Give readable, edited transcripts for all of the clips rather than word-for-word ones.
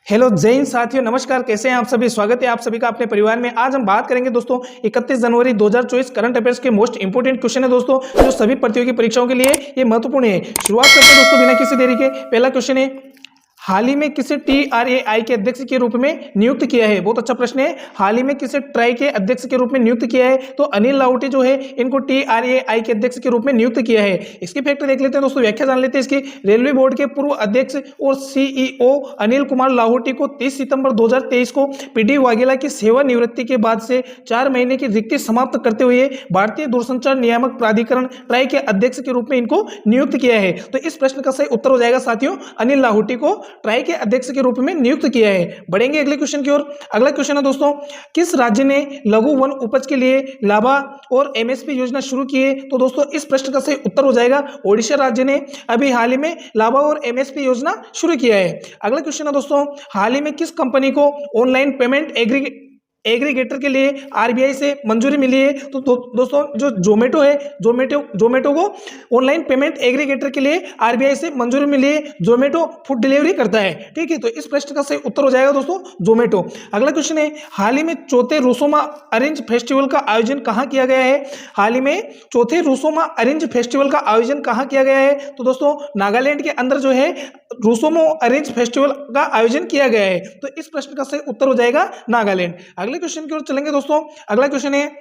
Hello जय हिंद साथियों, नमस्कार। कैसे हैं आप सभी? स्वागत है आप सभी का अपने परिवार में। आज हम बात करेंगे दोस्तों 31 जनवरी 2024 करंट अफेयर्स के मोस्ट इंपोर्टेंट क्वेश्चन है दोस्तों, जो सभी प्रतियोगी परीक्षाओं के लिए ये महत्वपूर्ण है। शुरुआत करते हैं दोस्तों बिना किसी देरी के। पहला क्वेश्चन है, हाल ही में किसे TRAI के अध्यक्ष के रूप में नियुक्त किया है? बहुत अच्छा प्रश्न है। हाल ही में किसे ट्राई के अध्यक्ष के रूप में नियुक्त किया है? तो अनिल लाहोटी जो है इनको TRAI के अध्यक्ष के रूप में नियुक्त किया है। इसकी फैक्ट देख लेते हैं दोस्तों, व्याख्या जान लेते हैं इसकी। रेलवे बोर्ड के पूर्व अध्यक्ष और CEO अनिल कुमार लाहोटी को 30 सितंबर 2023 को PD वाघेला की सेवानिवृत्ति के बाद से 4 महीने की रिक्ति समाप्त करते हुए भारतीय दूरसंचार नियामक प्राधिकरण ट्राई के अध्यक्ष के रूप में इनको नियुक्त किया है। तो इस प्रश्न का सही उत्तर हो जाएगा साथियों, अनिल लाहोटी को ट्राई के अध्यक्ष के रूप में नियुक्त किया है। बढ़ेंगे अगले क्वेश्चन की ओर। अगला क्वेश्चन है दोस्तों, किस राज्य ने लघु वन उपज के लिए लाभा और MSP योजना शुरू की है? तो दोस्तों इस प्रश्न का सही उत्तर हो जाएगा, ओडिशा राज्य ने अभी हाल ही में लाभा और MSP योजना शुरू किया है। अगला क्वेश्चन है दोस्तों, हाल ही में किस कंपनी को ऑनलाइन पेमेंट एग्रीगेटर के लिए RBI से मंजूरी मिली है? तो दोस्तों जो जोमेटो है, जोमेटो को ऑनलाइन पेमेंट एग्रीगेटर के लिए RBI से मंजूरी मिली है। जोमेटो फूड डिलीवरी करता है, ठीक है। तो इस प्रश्न का सही उत्तर हो जाएगा दोस्तों जोमेटो। अगला क्वेश्चन है, हाल ही में चौथे रूसोमा ऑरेंज फेस्टिवल का आयोजन कहाँ किया गया है? हाल ही में चौथे रूसोमा ऑरेंज फेस्टिवल का आयोजन कहाँ किया गया है? तो दोस्तों नागालैंड के अंदर जो है रूसोमो ऑरेंज फेस्टिवल का आयोजन किया गया है। तो इस प्रश्न का सही उत्तर हो जाएगा नागालैंड। अगले क्वेश्चन की ओर चलेंगे दोस्तों। अगला क्वेश्चन है,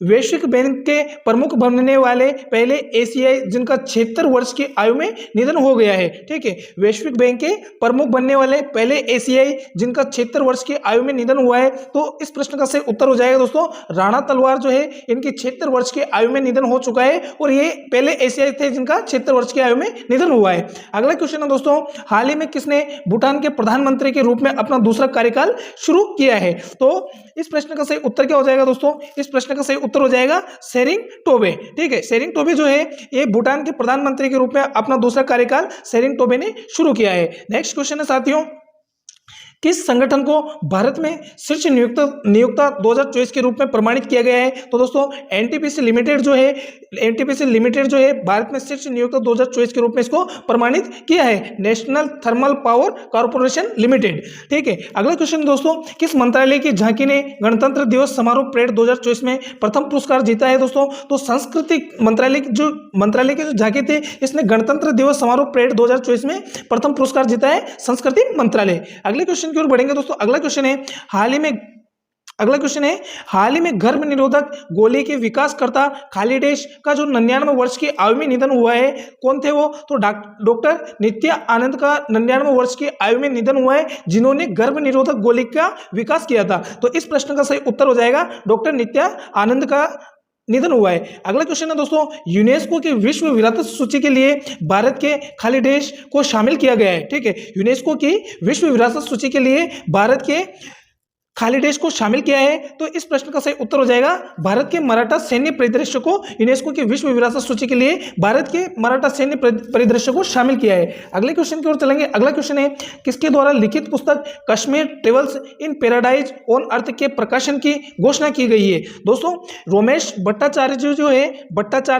वैश्विक बैंक के प्रमुख बनने वाले पहले एशियाई जिनका 76 वर्ष की आयु में निधन हो गया है, ठीक है। वैश्विक बैंक के प्रमुख बनने वाले पहले एशियाई जिनका 76 वर्ष की आयु में निधन हुआ है। तो इस प्रश्न का सही उत्तर हो जाएगा दोस्तों राणा तलवार जो है, इनकी 76 वर्ष की आयु में निधन हो चुका है और ये पहले एशियाई थे जिनका 76 वर्ष की आयु में निधन हुआ है। अगला क्वेश्चन है दोस्तों, हाल ही में किसने भूटान के प्रधानमंत्री के रूप में अपना दूसरा कार्यकाल शुरू किया है? तो इस प्रश्न का सही उत्तर क्या हो जाएगा दोस्तों? इस प्रश्न का सही उत्तर हो जाएगा शेरिंग टोबे, ठीक है। शेरिंग टोबे जो है ये भूटान के प्रधानमंत्री के रूप में अपना दूसरा कार्यकाल शेरिंग टोबे ने शुरू किया है। नेक्स्ट क्वेश्चन है साथियों, किस संगठन को भारत में शीर्ष नियोक्ता 2024 के रूप में प्रमाणित किया गया है? तो दोस्तों NTPC लिमिटेड जो है भारत में शीर्ष नियोक्ता 2024 के रूप में इसको प्रमाणित किया है, national thermal power corporation limited, ठीक है। अगला क्वेश्चन दोस्तों, किस मंत्रालय की झांकी ने गणतंत्र दिवस समारोह परेड 2024 में प्रथम पुरस्कार जीता है? दोस्तों तो संस्कृति मंत्रालय की जो झांकी थी, इसने गणतंत्र दिवस समारोह परेड 2024 में प्रथम पुरस्कार जीता है, संस्कृति मंत्रालय। अगले क्वेश्चन की ओर बढ़ेंगे दोस्तों। अगला क्वेश्चन है, हाल ही में गर्भ निरोधक गोली के विकासकर्ता खालिदेश का जो 99 वर्ष की आयु में निधन हुआ है, कौन थे वो? तो डॉक्टर नित्या आनंद का 99 वर्ष की आयु में निधन हुआ है, जिन्होंने गर्भ निरोधक गोली का विकास किया था। तो इस प्रश्न का सही उत्तर हो जाएगा डॉक्टर नित्या आनंद का निधन हुआ है। अगला क्वेश्चन है दोस्तों, यूनेस्को की विश्व विरासत सूची के लिए भारत के खालिदेश को शामिल किया गया है, ठीक है। यूनेस्को की विश्व विरासत सूची के लिए भारत के खालिदेश को शामिल किया है। तो इस प्रश्न का सही उत्तर हो जाएगा भारत के मराठा सैन्य परिदृश्य को यूनेस्को की विश्व विरासत सूची के लिए भारत के मराठा सैन्य परिदृश्य को शामिल किया है। अगले क्वेश्चन की ओर चलेंगे। अगला क्वेश्चन है, किसके द्वारा लिखित पुस्तक Kashmir travels in paradise on earth के प्रकाशन की घोषणा की गई है? दोस्तों रोमेश भट्टाचार्य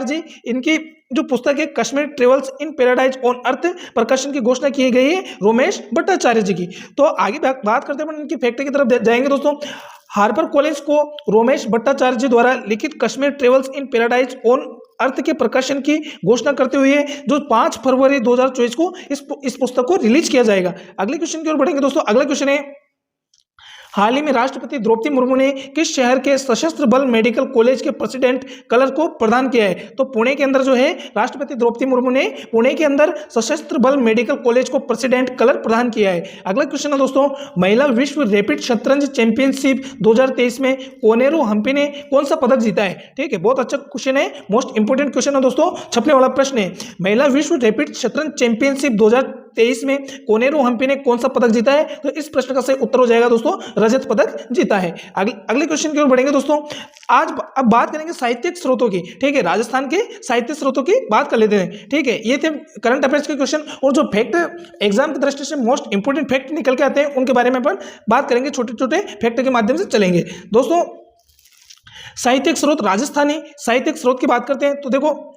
जी इनकी जो पुस्तक है Kashmir travels in paradise on earth प्रकाशन की घोषणा की गई है रोमेश भट्टाचार्य जी की। तो आगे बात करते हैं इनकी फैक्ट की तरफ जाएंगे दोस्तों। हार्पर कॉलेज को रोमेश भट्टाचार्य जी द्वारा लिखित Kashmir travels in paradise on earth के प्रकाशन की घोषणा करते हुए जो 5 फरवरी 2024 को इस पुस्तक को रिलीज किया जाएगा। अगले क्वेश्चन की ओर बढ़ेंगे दोस्तों। अगला क्वेश्चन है, हाल ही में राष्ट्रपति द्रौपदी मुर्मू ने किस शहर के सशस्त्र बल मेडिकल कॉलेज के प्रेसिडेंट कलर को प्रदान किया है? तो पुणे के अंदर जो है राष्ट्रपति द्रौपदी मुर्मू ने पुणे के अंदर सशस्त्र बल मेडिकल कॉलेज को प्रेसिडेंट कलर प्रदान किया है। अगला क्वेश्चन है दोस्तों, महिला विश्व रैपिड शतरंज चैंपियनशिप 2023 में कोनेरू हम्पी ने कौन सा पदक जीता है? ठीक है, बहुत अच्छा क्वेश्चन है, मोस्ट इंपोर्टेंट क्वेश्चन है दोस्तों, छपने वाला प्रश्न है। महिला विश्व रैपिड शतरंज चैंपियनशिप 2023 में कोनेरू हम्पी ने कौन सा पदक जीता है? तो इस प्रश्न का सही उत्तर हो जाएगा दोस्तों रजत पदक जीता है। अगले क्वेश्चन की ओर बढ़ेंगे दोस्तों। अब बात करेंगे साहित्यिक स्रोतों की, ठीक है। राजस्थान के साहित्य स्रोतों की बात कर लेते हैं, ठीक है। ये थे करंट अफेयर्स के क्वेश्चन, और जो फैक्ट एग्जाम की दृष्टि से मोस्ट इंपोर्टेंट फैक्ट निकल के आते हैं उनके बारे में अपन बात करेंगे, छोटे छोटे फैक्ट के माध्यम से चलेंगे दोस्तों। साहित्यिक स्रोत, राजस्थानी साहित्यिक स्रोत की बात करते हैं तो देखो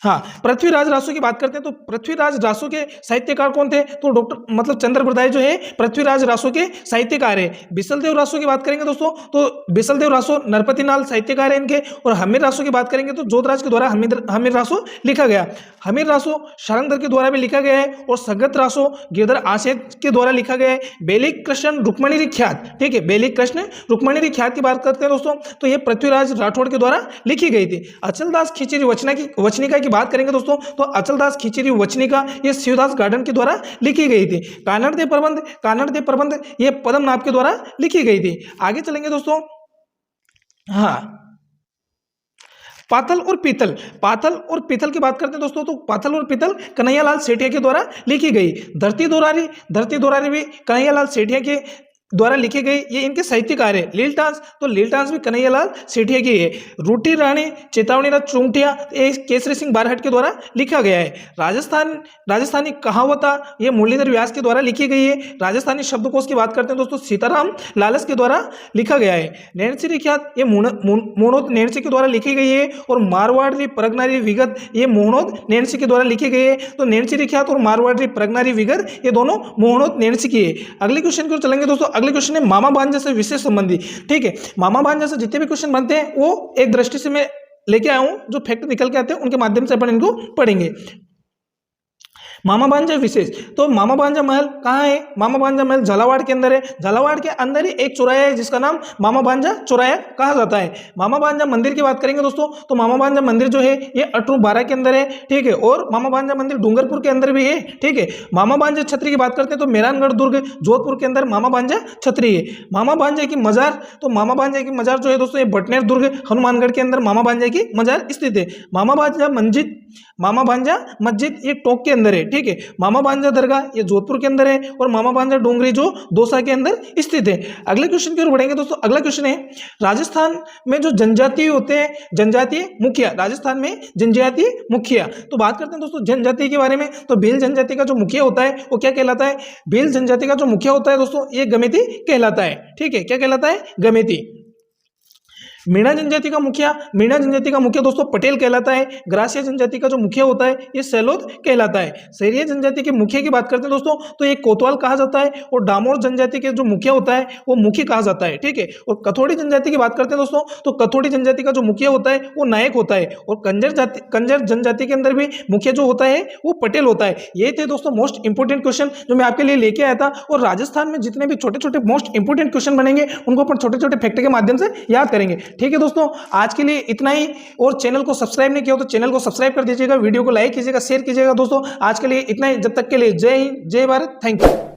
हाँ, पृथ्वीराज रासो की बात करते हैं तो पृथ्वीराज रासो के साहित्यकार कौन थे? तो डॉक्टर मतलब चंद्र बरदाई जो है पृथ्वीराज रासो के साहित्यकार है। बिसलदेव रासो की बात करेंगे दोस्तों तो बिसलदेव रासो नरपतिनाल साहित्यकार है इनके। और हमीर रासो की बात करेंगे तो जोधराज के द्वारा हमीर रासो लिखा गया। हमीर रासो शारंगधर के द्वारा भी लिखा गया है और संगत रासो गिरधर आशय के द्वारा लिखा गया है। बेलिक कृष्ण रुक्मणी ख्यात, ठीक है, बेलिक कृष्ण रुक्मणी ख्यात की बात करते हैं दोस्तों तो ये पृथ्वीराज राठौड़ के द्वारा लिखी गई थी। अचलदास खींचरी वचनिका की बात करेंगे दोस्तों तो अचलदास खींचरी वचनिका ये शिवदास गार्डन के द्वारा लिखी गई थी। कानड़देव प्रबंध ये पद्मनाभ के द्वारा लिखी गई थी। आगे चलेंगे दोस्तों। हाँ, पाथल और पीतल की बात करते हैं दोस्तों तो पाथल और पीतल कन्हैयालाल सेठिया के द्वारा लिखी गई। धरती दोरारी भी कन्हैयालाल सेठिया के द्वारा लिखे गए, ये इनके साहित्यकार है। लील टांस भी कन्हैयालाल सेठिया की है। रूटी रानी चेतावनी राज चुंगटिया केसरी सिंह बारहट के द्वारा लिखा गया है। राजस्थानी कहावता ये मुरलीधर व्यास के द्वारा लिखी गई है। राजस्थानी शब्दकोश की बात करते हैं दोस्तों सीताराम लालस के द्वारा लिखा गया है। नैणसी ख्यात ये मोहनोद नैणसी के द्वारा लिखी गई है। और मारवाड़ी प्रगनारी विगत ये मोहनोद नैणसी के द्वारा लिखी गई है। तो नैणसी ख्यात और मारवाड़ी प्रगनारी विगत ये दोनों मोहनोद नैणसी की है। अगले क्वेश्चन को चलेंगे दोस्तों। अगले क्वेश्चन है मामा भांजा से विशेष संबंधी, ठीक है। मामा भांजा से जितने भी क्वेश्चन बनते हैं वो एक दृष्टि से मैं लेके आया हूं, जो फैक्ट निकल के आते हैं उनके माध्यम से अपन इनको पढ़ेंगे। मामा भांजा विशेष, तो मामा भांजा महल कहाँ है? मामा भांजा महल झालावाड़ के अंदर है। झालावाड़ के अंदर ही एक चौराया है जिसका नाम मामा भांजा चौराया कहा जाता है। मामा भांजा मंदिर की बात करेंगे दोस्तों तो मामा भांजा मंदिर जो है ये अटरू बारा के अंदर है, ठीक है। और मामा भांजा मंदिर डूंगरपुर के अंदर भी है, ठीक है। मामा भांजा छत्री की बात करते हैं तो मेहरानगढ़ दुर्ग जोधपुर के अंदर मामा भांजा छत्री है। मामा भांजा की मजार, तो मामा भांजा की मजार जो है दोस्तों ये बटनेर दुर्ग हनुमानगढ़ के अंदर मामा भांजा की मजार स्थित है। मामा भांजा मस्जिद ये टोंक के अंदर है, ठीक है। मामा भांजा दरगाह ये जोधपुर के अंदर है। और मामा भांजा डोंगरी जो दौसा के अंदर स्थित है। अगले क्वेश्चन की ओर बढ़ेंगे दोस्तों। अगला क्वेश्चन है राजस्थान में जो जनजातीय होते हैं, जनजातीय मुखिया, राजस्थान में जनजातीय मुखिया, तो बात करते हैं दोस्तों जनजाति के बारे में। तो भील जनजाति का जो मुखिया होता है वो क्या कहलाता है? भील जनजाति का जो मुखिया होता है दोस्तों ये गमेती कहलाता है, ठीक है। क्या कहलाता है? गमेती। मीणा जनजाति का मुखिया दोस्तों पटेल कहलाता है। ग्रासिया जनजाति का जो मुखिया होता है ये सैलोद कहलाता है। सहरिया जनजाति के मुखिया की बात करते हैं दोस्तों तो ये कोतवाल कहा जाता है। और डामोर जनजाति के जो मुखिया होता है वो मुखी कहा जाता है, ठीक है। और कथोड़ी जनजाति की बात करते हैं दोस्तों तो कथोड़ी जनजाति का जो मुखिया होता है वो नायक होता है। और कंजर जनजाति के अंदर भी मुखिया जो होता है वो पटेल होता है। ये थे दोस्तों मोस्ट इंपोर्टेंट क्वेश्चन जो मैं आपके लिए लेके आया था। और राजस्थान में जितने भी छोटे छोटे मोस्ट इंपोर्टेंट क्वेश्चन बनेंगे उनको अपन छोटे छोटे फैक्ट के माध्यम से याद करेंगे, ठीक है दोस्तों। आज के लिए इतना ही। और चैनल को सब्सक्राइब नहीं किया हो तो चैनल को सब्सक्राइब कर दीजिएगा, वीडियो को लाइक कीजिएगा, शेयर कीजिएगा दोस्तों। आज के लिए इतना ही। जब तक के लिए जय हिंद, जय भारत, थैंक यू।